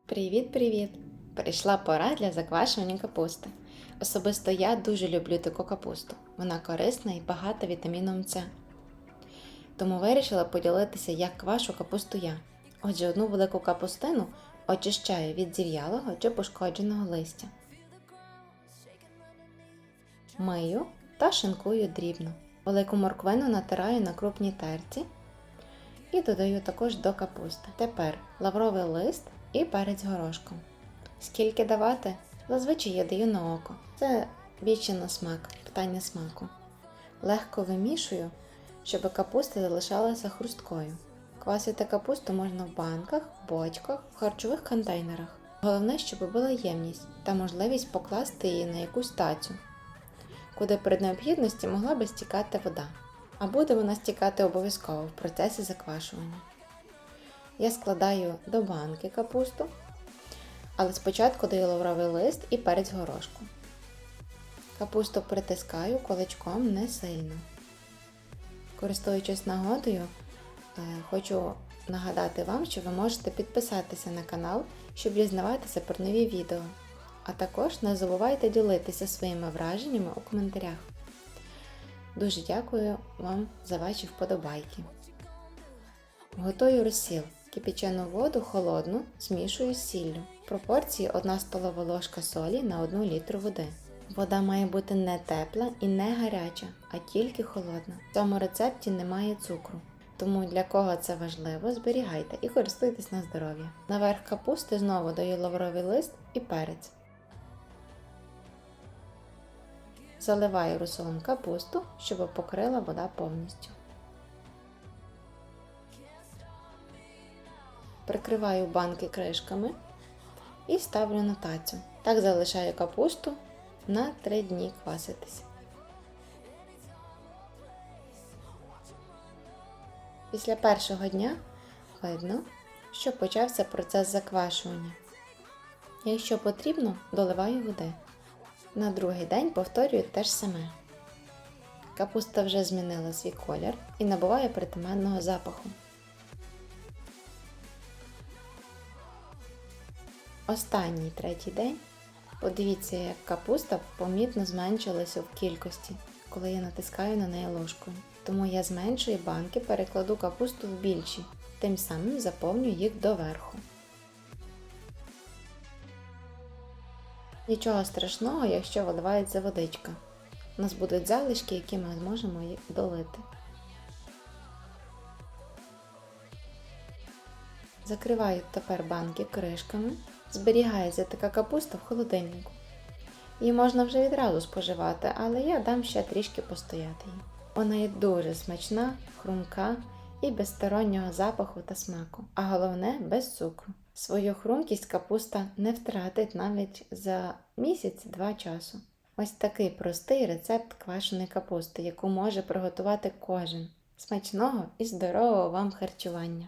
Привіт-привіт! Прийшла пора для заквашування капусти. Особисто я дуже люблю таку капусту. Вона корисна і багата вітаміном С. Тому вирішила поділитися, як квашу капусту я. Отже, одну велику капустину очищаю від зів'ялого чи пошкодженого листя. Мию та шинкую дрібно. Велику морквину натираю на крупній терці і додаю також до капусти. Тепер лавровий лист і перець горошком. Скільки давати? Зазвичай я даю на око. Це більше на смак, питання смаку. Легко вимішую, щоб капуста залишалася хрусткою. Квасити капусту можна в банках, бочках, в харчових контейнерах. Головне, щоб була ємність та можливість покласти її на якусь тацю, куди при необхідності могла би стікати вода. А буде вона стікати обов'язково в процесі заквашування. Я складаю до банки капусту, але спочатку даю лавровий лист і перець горошку. Капусту притискаю кулачком не сильно. Користуючись нагодою, хочу нагадати вам, що ви можете підписатися на канал, щоб дізнаватися про нові відео. А також не забувайте ділитися своїми враженнями у коментарях. Дуже дякую вам за ваші вподобайки. Готую розсіл. Кипячену воду холодну змішую з сіллю. В пропорції 1 столова ложка солі на 1 літру води. Вода має бути не тепла і не гаряча, а тільки холодна. В цьому рецепті немає цукру. Тому для кого це важливо, зберігайте і користуйтесь на здоров'я. Наверх капусти знову даю лавровий лист і перець. Заливаю розсолом капусту, щоб покрила вода повністю. Прикриваю банки кришками і ставлю на тацю. Так залишаю капусту на 3 дні кваситись. Після першого дня видно, що почався процес заквашування. Якщо потрібно, доливаю води. На другий день повторюю те ж саме. Капуста вже змінила свій колір і набуває притаманного запаху. Останній третій день. Подивіться, як капуста помітно зменшилася в кількості, коли я натискаю на неї ложкою. Тому я зменшую банки, перекладу капусту в більші, тим самим заповнюю їх доверху. Нічого страшного, якщо виливається водичка. У нас будуть залишки, які ми зможемо їх долити. Закриваю тепер банки кришками. Зберігається така капуста в холодильнику. Її можна вже відразу споживати, але я дам ще трішки постояти їй. Вона є дуже смачна, хрумка і без стороннього запаху та смаку. А головне, без цукру. Свою хрумкість капуста не втратить навіть за місяць-два часу. Ось такий простий рецепт квашеної капусти, яку може приготувати кожен. Смачного і здорового вам харчування!